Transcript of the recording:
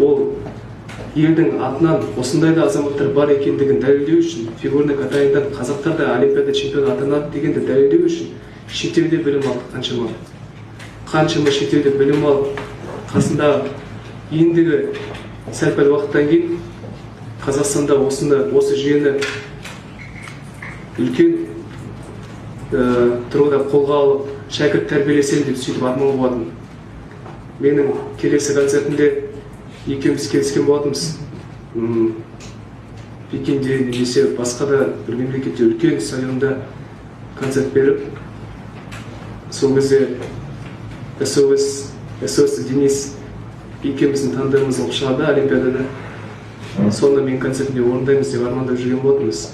Ол елдің атынан осындай да азаматтар бар екендігін дәлелдеу үшін, фигурный катаниядан қазақтар да олимпиада чемпионы атанады дегенді дәлелдеу үшін шетелде білім алдық қаншама шетелде білім алып, қасында ендігі сәл-пәл уақыттан кейін Қазақстанда осы жүйені үлкен тұрғыда қолға алып, шәкірт тәрбиелесем деп сөйтіп арман болатын. Менің келесі концертімде екеуміз келіскен болатынбыз. Пекинде немесе басқа да бір мемлекетте үлкен стадионда концерт беріп, сол кезде SOS Денис екеуміздің таңдауымыз болып шығады олимпиадада. Сонда мен концертінде орындаймыз деп армандап жүрген болатынбыз.